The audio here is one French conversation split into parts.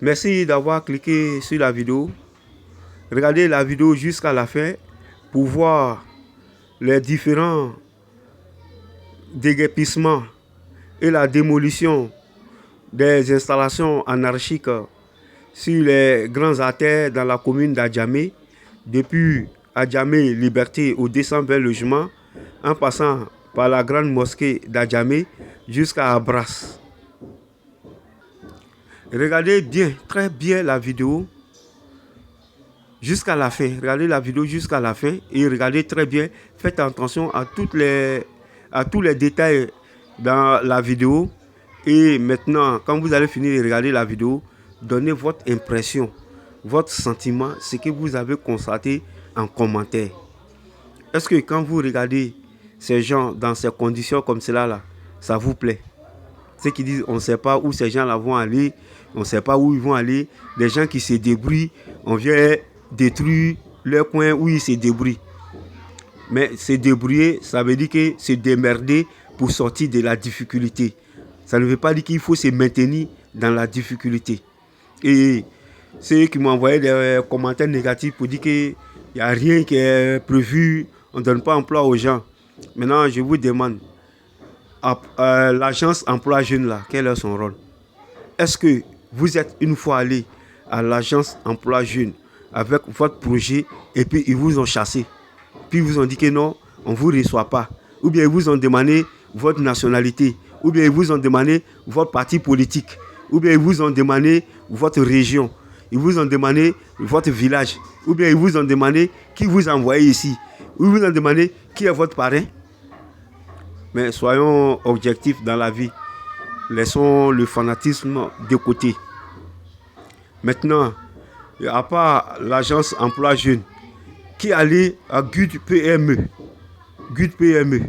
Merci d'avoir cliqué sur la vidéo. Regardez la vidéo jusqu'à la fin pour voir les différents déguerpissements et la démolition des installations anarchiques sur les grands artères dans la commune d'Adjamé, depuis Adjamé Liberté au 220 logements, en passant par la grande mosquée d'Adjamé jusqu'à Abras. Regardez bien, très bien la vidéo jusqu'à la fin. Regardez la vidéo jusqu'à la fin et regardez très bien. Faites attention à tous les détails dans la vidéo. Et maintenant, quand vous allez finir de regarder la vidéo, donnez votre impression, votre sentiment, ce que vous avez constaté en commentaire. Est-ce que quand vous regardez ces gens dans ces conditions comme cela là, ça vous plaît? Ceux qui disent on ne sait pas où ces gens-là vont aller, on ne sait pas où ils vont aller, des gens qui se débrouillent, on vient détruire leur coin où ils se débrouillent. Mais se débrouiller, ça veut dire que se démerder pour sortir de la difficulté. Ça ne veut pas dire qu'il faut se maintenir dans la difficulté. Et ceux qui m'ont envoyé des commentaires négatifs pour dire qu'il n'y a rien qui est prévu, on ne donne pas emploi aux gens. Maintenant, je vous demande, l'agence emploi jeune là, quel est son rôle? Est-ce que vous êtes une fois allé à l'agence emploi jeune avec votre projet et puis ils vous ont chassé? Puis ils vous ont dit que non, on ne vous reçoit pas. Ou bien ils vous ont demandé votre nationalité. Ou bien ils vous ont demandé votre parti politique. Ou bien ils vous ont demandé votre région. Ils vous ont demandé votre village. Ou bien ils vous ont demandé qui vous a envoyé ici. Ou ils vous ont demandé qui est votre parrain. Mais soyons objectifs dans la vie. Laissons le fanatisme de côté. Maintenant, à part l'agence emploi jeune, qui allait à GUD PME. GUD PME.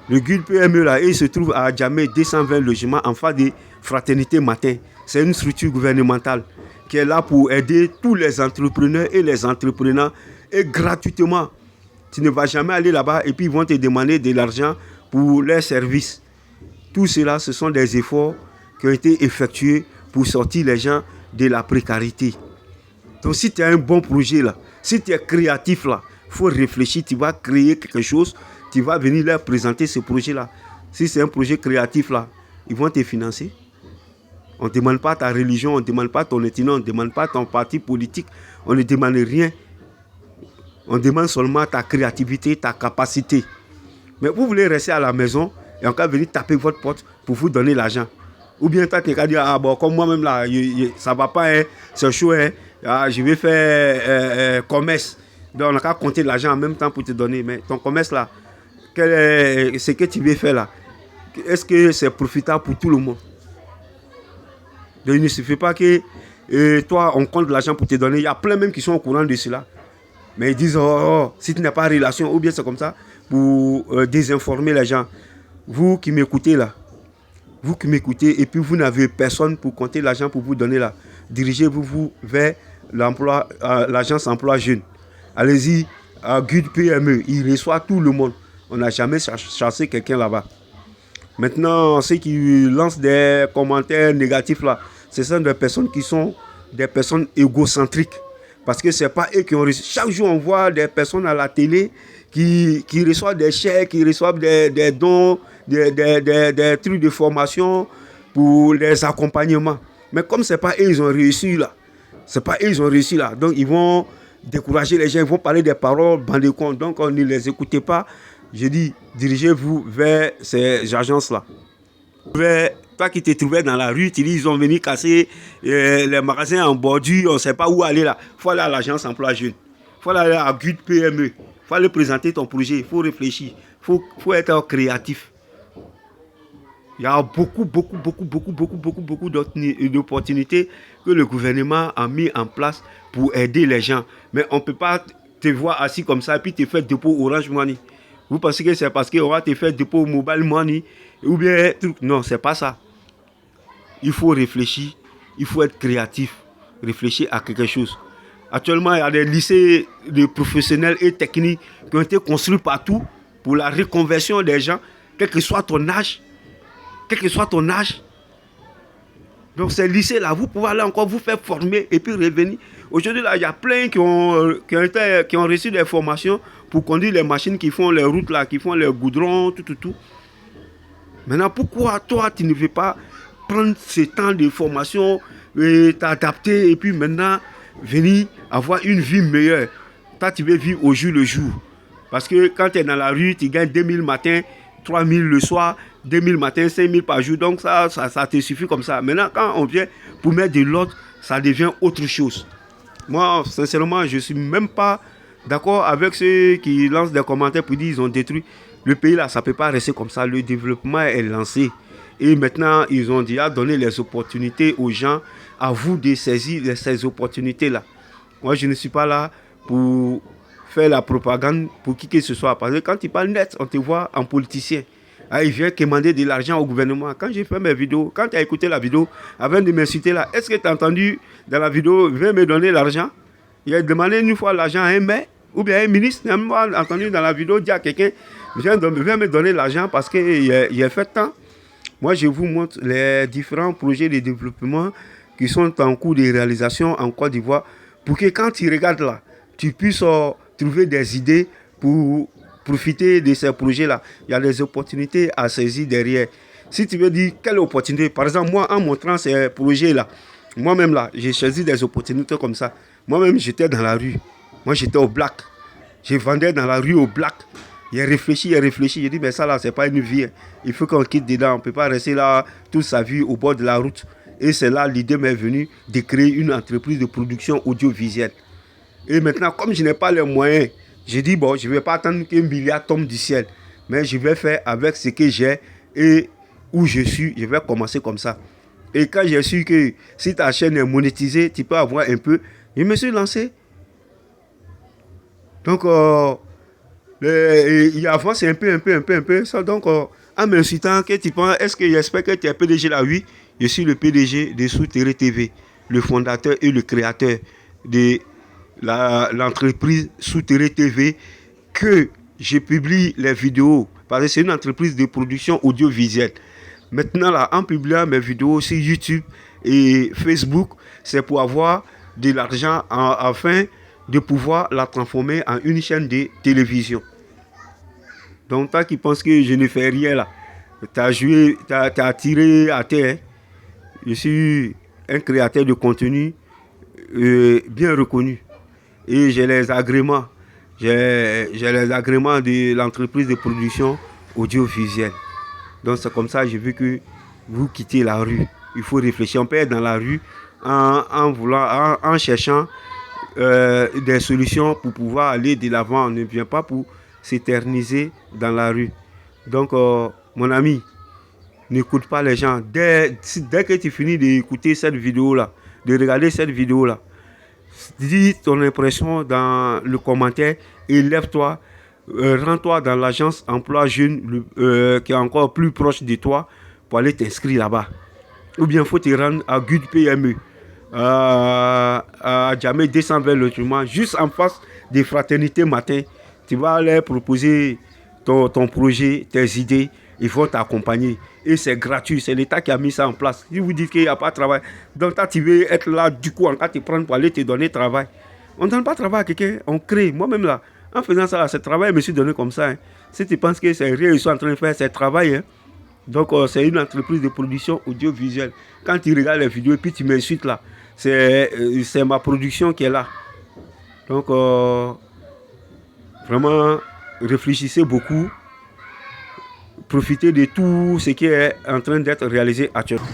Le GUD PME là, il se trouve à Adjamé 220 logements en face de Fraternité Matin. C'est une structure gouvernementale qui est là pour aider tous les entrepreneurs et les entrepreneurs et gratuitement. Tu ne vas jamais aller là-bas et puis ils vont te demander de l'argent pour leurs services. Tout cela, ce sont des efforts qui ont été effectués pour sortir les gens de la précarité. Donc si tu as un bon projet là, si tu es créatif là, il faut réfléchir, tu vas créer quelque chose, tu vas venir leur présenter ce projet là. Si c'est un projet créatif là, ils vont te financer. On ne demande pas ta religion, on ne demande pas ton ethnie, on ne demande pas ton parti politique, on ne demande rien. On demande seulement ta créativité, ta capacité. Mais vous voulez rester à la maison et encore venir taper votre porte pour vous donner l'argent. Ou bien toi, tu vas dire, ah bon, comme moi-même là, ça ne va pas, hein, c'est chaud, hein, je vais faire commerce. Donc on n'a qu'à compter l'argent en même temps pour te donner. Mais ton commerce là, ce que tu veux faire là, est-ce que c'est profitable pour tout le monde? Donc il ne suffit pas que toi, on compte l'argent pour te donner. Il y a plein même qui sont au courant de cela. Mais ils disent, si tu n'as pas de relation, ou bien c'est comme ça, pour désinformer les gens. Vous qui m'écoutez là, vous qui m'écoutez, et puis vous n'avez personne pour compter l'argent pour vous donner là, dirigez-vous vers l'agence emploi jeune. Allez-y à GUD PME, il reçoit tout le monde. On n'a jamais chassé quelqu'un là-bas. Maintenant, ceux qui lancent des commentaires négatifs là, ce sont des personnes qui sont des personnes égocentriques. Parce que ce n'est pas eux qui ont reçu. Chaque jour, on voit des personnes à la télé qui reçoivent des chèques, qui reçoivent des dons, des trucs de formation pour les accompagnements. Mais comme ce n'est pas eux, ils ont réussi là. C'est pas eux, ils ont réussi là. Donc, ils vont décourager les gens, ils vont parler des paroles, bandés compte. Donc, on ne les écoutez pas. Je dis, dirigez-vous vers ces agences-là. Toi qui te trouvais dans la rue, tu dis ils ont venu casser les magasins en bordure, on ne sait pas où aller là. Il faut aller à l'agence emploi jeune. Il faut aller à GUD PME. Il faut aller présenter ton projet. Il faut réfléchir. Il faut être créatif. Il y a beaucoup d'opportunités que le gouvernement a mis en place pour aider les gens. Mais on ne peut pas te voir assis comme ça et puis te faire dépôt Orange Money. Vous pensez que c'est parce qu'on va te faire dépôt Mobile Money ou bien truc? Non, c'est pas ça. Il faut réfléchir, il faut être créatif, réfléchir à quelque chose. Actuellement, il y a des lycées de professionnels et techniques qui ont été construits partout pour la reconversion des gens, quel que soit ton âge. Quel que soit ton âge. Donc ces lycées-là, vous pouvez aller encore vous faire former et puis revenir. Aujourd'hui, là, il y a plein qui ont reçu des formations pour conduire les machines qui font les routes, là, qui font les goudrons, tout. Maintenant, pourquoi toi, tu ne veux pas prendre ce temps de formation, t'adapter et puis maintenant venir avoir une vie meilleure? Toi, tu veux vivre au jour le jour. Parce que quand tu es dans la rue, tu gagnes 2000 matin, 3000 le soir, 2000 matin, 5000 par jour. Donc ça te suffit comme ça. Maintenant, quand on vient pour mettre de l'ordre, ça devient autre chose. Moi, sincèrement, je ne suis même pas d'accord avec ceux qui lancent des commentaires pour dire qu'ils ont détruit le pays là. Ça ne peut pas rester comme ça. Le développement est lancé. Et maintenant, ils ont déjà donné les opportunités aux gens. À vous de saisir ces opportunités-là. Moi, je ne suis pas là pour faire la propagande pour qui que ce soit. Parce que quand tu parles net, on te voit en politicien. Ah, il vient demander de l'argent au gouvernement. Quand j'ai fait mes vidéos, quand tu as écouté la vidéo, avant de m'insulter là, est-ce que tu as entendu dans la vidéo, viens me donner l'argent? Il a demandé une fois l'argent à un maire ou bien à un ministre. Il a même entendu dans la vidéo dire à quelqu'un, viens me donner l'argent parce qu'il a fait tant. Moi, je vous montre les différents projets de développement qui sont en cours de réalisation en Côte d'Ivoire pour que quand tu regardes là, tu puisses trouver des idées pour profiter de ces projets-là. Il y a des opportunités à saisir derrière. Si tu veux dire quelle opportunité, par exemple, moi, en montrant ces projets-là, moi-même là, j'ai choisi des opportunités comme ça. Moi-même, j'étais dans la rue. Moi, j'étais au black. Je vendais dans la rue au black. Il a réfléchi. J'ai dit, mais ça là, c'est pas une vie. Il faut qu'on quitte dedans. On ne peut pas rester là toute sa vie au bord de la route. Et c'est là l'idée m'est venue de créer une entreprise de production audiovisuelle. Et maintenant, comme je n'ai pas les moyens, j'ai dit, bon, je ne vais pas attendre qu'un milliard tombe du ciel. Mais je vais faire avec ce que j'ai et où je suis. Je vais commencer comme ça. Et quand j'ai su que si ta chaîne est monétisée, tu peux avoir un peu, je me suis lancé. Donc, il avance un peu. Ça, donc, en m'insultant, que tu penses, est-ce que j'espère que tu es PDG là? Oui, je suis le PDG de Souterrain TV, le fondateur et le créateur de l'entreprise Souterrain TV, que je publie les vidéos, parce que c'est une entreprise de production audiovisuelle. Maintenant, là, en publiant mes vidéos sur YouTube et Facebook, c'est pour avoir de l'argent afin de pouvoir la transformer en une chaîne de télévision. Donc, toi qui penses que je ne fais rien là, t'as tiré à terre. Je suis un créateur de contenu bien reconnu. Et j'ai les agréments. J'ai les agréments de l'entreprise de production audiovisuelle. Donc c'est comme ça que j'ai vu que vous quittez la rue. Il faut réfléchir. On peut être dans la rue en cherchant des solutions pour pouvoir aller de l'avant. On ne vient pas pour s'éterniser dans la rue. Donc mon ami, n'écoute pas les gens. Dès que tu finis d'écouter cette vidéo-là, de regarder cette vidéo-là, dis ton impression dans le commentaire et lève-toi. Rends-toi dans l'agence emploi jeune qui est encore plus proche de toi pour aller t'inscrire là-bas. Ou bien il faut te rendre à GUD PME, à Djamé 220 logements, juste en face des fraternités matin. Tu vas leur proposer ton projet, tes idées, ils vont t'accompagner. Et c'est gratuit, c'est l'État qui a mis ça en place. Si vous dites qu'il n'y a pas de travail, donc toi tu veux être là, du coup, on va te prendre pour aller te donner travail. On ne donne pas travail à quelqu'un, on crée. Moi-même là, en faisant ça, là, ce travail, je me suis donné comme ça. Hein. Si tu penses que c'est rien, ils sont en train de faire, c'est travail. Hein. Donc, c'est une entreprise de production audiovisuelle. Quand tu regardes les vidéos et puis tu m'insultes là, c'est ma production qui est là. Donc, vraiment, réfléchissez beaucoup. Profitez de tout ce qui est en train d'être réalisé actuellement.